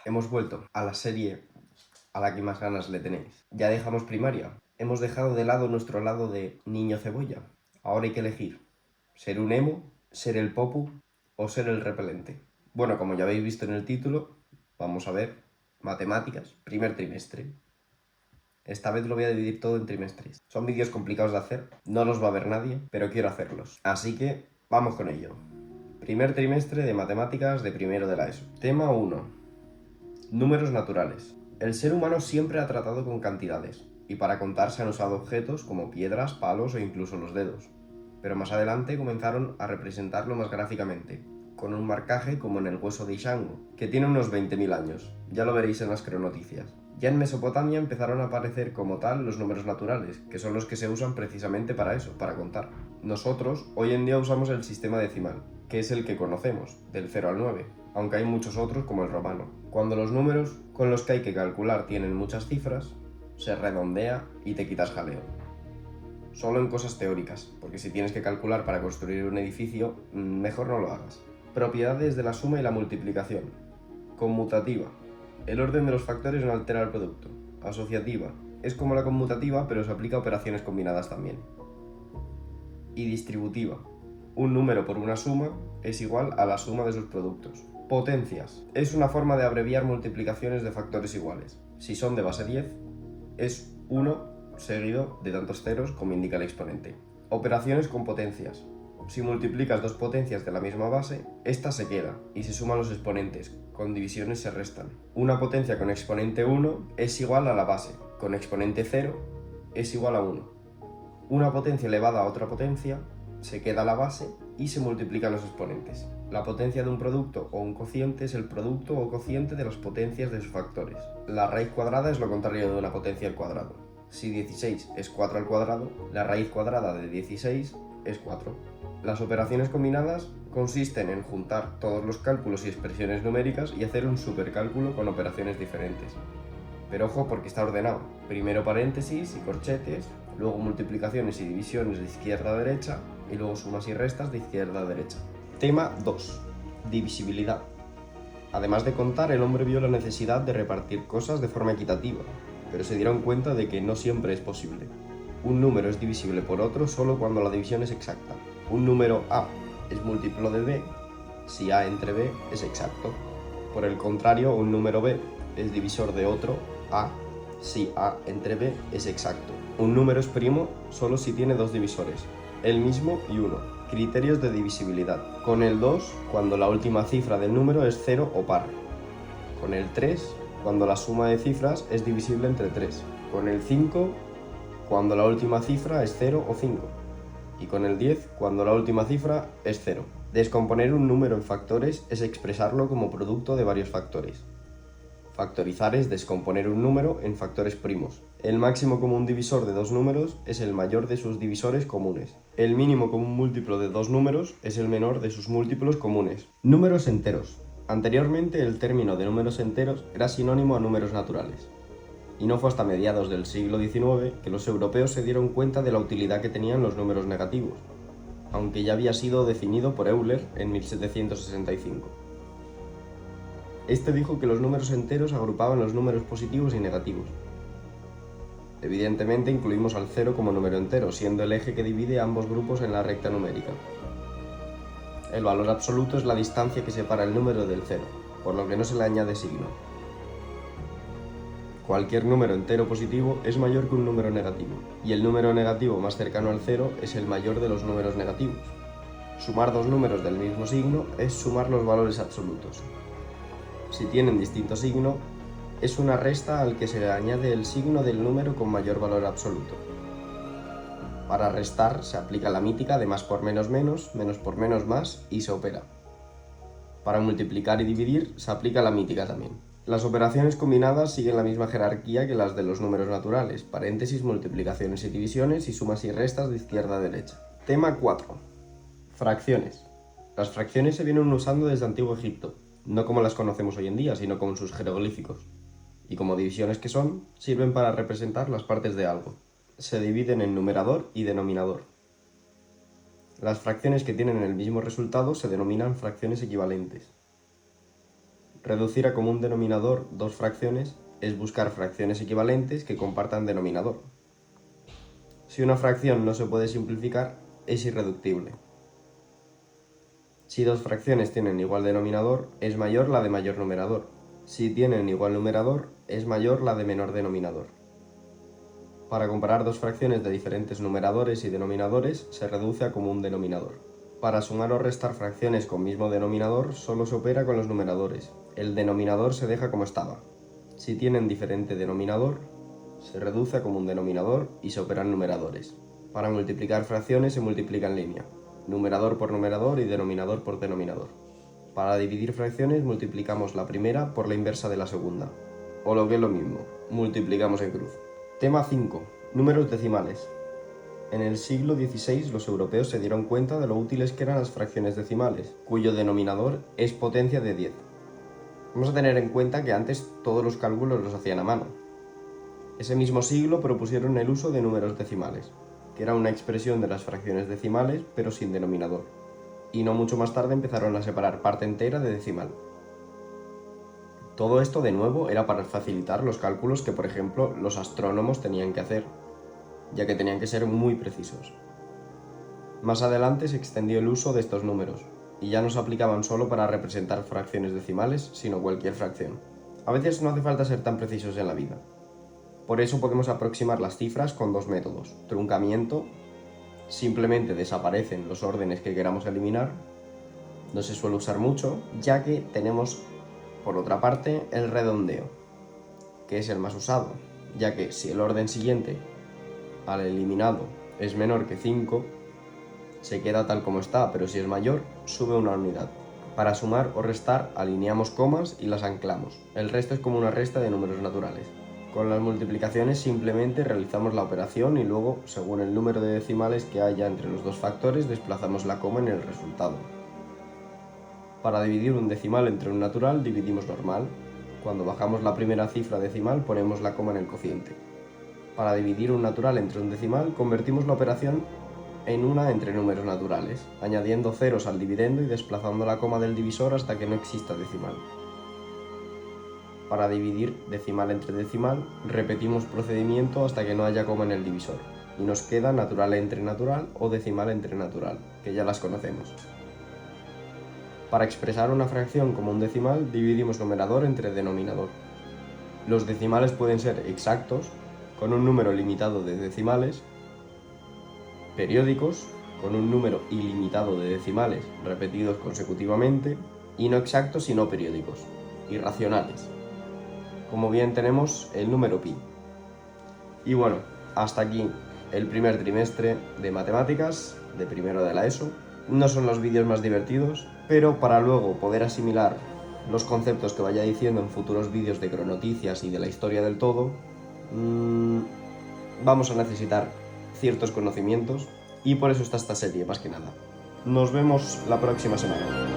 Hemos vuelto a la serie a la que más ganas le tenéis. Ya dejamos primaria. Hemos dejado de lado nuestro lado de niño cebolla. Ahora hay que elegir. ¿Ser un emo, ser el popu o ser el repelente? Bueno, como ya habéis visto en el título, vamos a ver matemáticas, primer trimestre. Esta vez lo voy a dividir todo en trimestres. Son vídeos complicados de hacer, no los va a ver nadie, pero quiero hacerlos. Así que vamos con ello. Primer trimestre de matemáticas de primero de la ESO. Tema 1. Números naturales. El ser humano siempre ha tratado con cantidades, y para contar se han usado objetos como piedras, palos o incluso los dedos. Pero más adelante comenzaron a representarlo más gráficamente, con un marcaje como en el hueso de Ishango, que tiene unos 20.000 años. Ya lo veréis en las cronoticias. Ya en Mesopotamia empezaron a aparecer como tal los números naturales, que son los que se usan precisamente para eso, para contar. Nosotros hoy en día usamos el sistema decimal, que es el que conocemos, del 0 al 9, aunque hay muchos otros como el romano. Cuando los números con los que hay que calcular tienen muchas cifras, se redondea y te quitas jaleo. Solo en cosas teóricas, porque si tienes que calcular para construir un edificio, mejor no lo hagas. Propiedades de la suma y la multiplicación. Conmutativa. El orden de los factores no altera el producto. Asociativa. Es como la conmutativa, pero se aplica a operaciones combinadas también. Y distributiva. Un número por una suma es igual a la suma de sus productos. Potencias. Es una forma de abreviar multiplicaciones de factores iguales. Si son de base 10, es 1 seguido de tantos ceros como indica el exponente. Operaciones con potencias. Si multiplicas dos potencias de la misma base, esta se queda y se suman los exponentes, con divisiones se restan. Una potencia con exponente 1 es igual a la base, con exponente 0 es igual a 1. Una potencia elevada a otra potencia se queda la base y se multiplican los exponentes. La potencia de un producto o un cociente es el producto o cociente de las potencias de sus factores. La raíz cuadrada es lo contrario de una potencia al cuadrado. Si 16 es 4 al cuadrado, la raíz cuadrada de 16 es 4. Las operaciones combinadas consisten en juntar todos los cálculos y expresiones numéricas y hacer un supercálculo con operaciones diferentes. Pero ojo porque está ordenado. Primero paréntesis y corchetes, luego multiplicaciones y divisiones de izquierda a derecha y luego sumas y restas de izquierda a derecha. Tema 2. Divisibilidad. Además de contar, el hombre vio la necesidad de repartir cosas de forma equitativa, pero se dieron cuenta de que no siempre es posible. Un número es divisible por otro solo cuando la división es exacta. Un número A es múltiplo de B si A entre B es exacto. Por el contrario, un número B es divisor de otro A si A entre B es exacto. Un número es primo solo si tiene dos divisores, el mismo y uno. Criterios de divisibilidad. Con el 2, cuando la última cifra del número es 0 o par. Con el 3, cuando la suma de cifras es divisible entre 3. Con el 5, cuando la última cifra es 0 o 5. Y con el 10, cuando la última cifra es 0. Descomponer un número en factores es expresarlo como producto de varios factores. Factorizar es descomponer un número en factores primos. El máximo común divisor de dos números es el mayor de sus divisores comunes. El mínimo común múltiplo de dos números es el menor de sus múltiplos comunes. Números enteros. Anteriormente el término de números enteros era sinónimo a números naturales. Y no fue hasta mediados del siglo XIX que los europeos se dieron cuenta de la utilidad que tenían los números negativos, aunque ya había sido definido por Euler en 1765. Este dijo que los números enteros agrupaban los números positivos y negativos. Evidentemente incluimos al 0 como número entero, siendo el eje que divide a ambos grupos en la recta numérica. El valor absoluto es la distancia que separa el número del 0, por lo que no se le añade signo. Cualquier número entero positivo es mayor que un número negativo, y el número negativo más cercano al 0 es el mayor de los números negativos. Sumar dos números del mismo signo es sumar los valores absolutos. Si tienen distinto signo, es una resta al que se le añade el signo del número con mayor valor absoluto. Para restar se aplica la mítica de más por menos, menos por menos más y se opera. Para multiplicar y dividir se aplica la mítica también. Las operaciones combinadas siguen la misma jerarquía que las de los números naturales, paréntesis, multiplicaciones y divisiones y sumas y restas de izquierda a derecha. Tema 4. Fracciones. Las fracciones se vienen usando desde Antiguo Egipto, no como las conocemos hoy en día, sino con sus jeroglíficos. Y como divisiones que son, sirven para representar las partes de algo. Se dividen en numerador y denominador. Las fracciones que tienen el mismo resultado se denominan fracciones equivalentes. Reducir a común denominador dos fracciones es buscar fracciones equivalentes que compartan denominador. Si una fracción no se puede simplificar, es irreductible. Si dos fracciones tienen igual denominador, es mayor la de mayor numerador. Si tienen igual numerador, es mayor la de menor denominador. Para comparar dos fracciones de diferentes numeradores y denominadores, se reduce a común denominador. Para sumar o restar fracciones con mismo denominador, solo se opera con los numeradores. El denominador se deja como estaba. Si tienen diferente denominador, se reduce a común denominador y se operan numeradores. Para multiplicar fracciones se multiplica en línea, numerador por numerador y denominador por denominador. Para dividir fracciones multiplicamos la primera por la inversa de la segunda. O lo que es lo mismo, multiplicamos en cruz. Tema 5. Números decimales. En el siglo XVI los europeos se dieron cuenta de lo útiles que eran las fracciones decimales, cuyo denominador es potencia de 10. Vamos a tener en cuenta que antes todos los cálculos los hacían a mano. Ese mismo siglo propusieron el uso de números decimales, que era una expresión de las fracciones decimales pero sin denominador, y no mucho más tarde empezaron a separar parte entera de decimal. Todo esto de nuevo era para facilitar los cálculos que, por ejemplo, los astrónomos tenían que hacer, ya que tenían que ser muy precisos. Más adelante se extendió el uso de estos números, y ya no se aplicaban solo para representar fracciones decimales, sino cualquier fracción. A veces no hace falta ser tan precisos en la vida. Por eso podemos aproximar las cifras con dos métodos. Truncamiento, simplemente desaparecen los órdenes que queramos eliminar. No se suele usar mucho, ya que tenemos, por otra parte, el redondeo, que es el más usado, ya que si el orden siguiente al eliminado es menor que 5, se queda tal como está, pero si es mayor, sube una unidad. Para sumar o restar, alineamos comas y las anclamos. El resto es como una resta de números naturales. Con las multiplicaciones simplemente realizamos la operación y luego, según el número de decimales que haya entre los dos factores, desplazamos la coma en el resultado. Para dividir un decimal entre un natural, dividimos normal. Cuando bajamos la primera cifra decimal, ponemos la coma en el cociente. Para dividir un natural entre un decimal, convertimos la operación en una entre números naturales, añadiendo ceros al dividendo y desplazando la coma del divisor hasta que no exista decimal. Para dividir decimal entre decimal, repetimos procedimiento hasta que no haya coma en el divisor, y nos queda natural entre natural o decimal entre natural, que ya las conocemos. Para expresar una fracción como un decimal, dividimos numerador entre denominador. Los decimales pueden ser exactos, con un número limitado de decimales, periódicos, con un número ilimitado de decimales repetidos consecutivamente, y no exactos y no periódicos, irracionales. Como bien tenemos el número pi. Y bueno, hasta aquí el primer trimestre de matemáticas, de primero de la ESO. No son los vídeos más divertidos, pero para luego poder asimilar los conceptos que vaya diciendo en futuros vídeos de cronoticias y de la historia del todo, vamos a necesitar ciertos conocimientos y por eso está esta serie, más que nada. Nos vemos la próxima semana.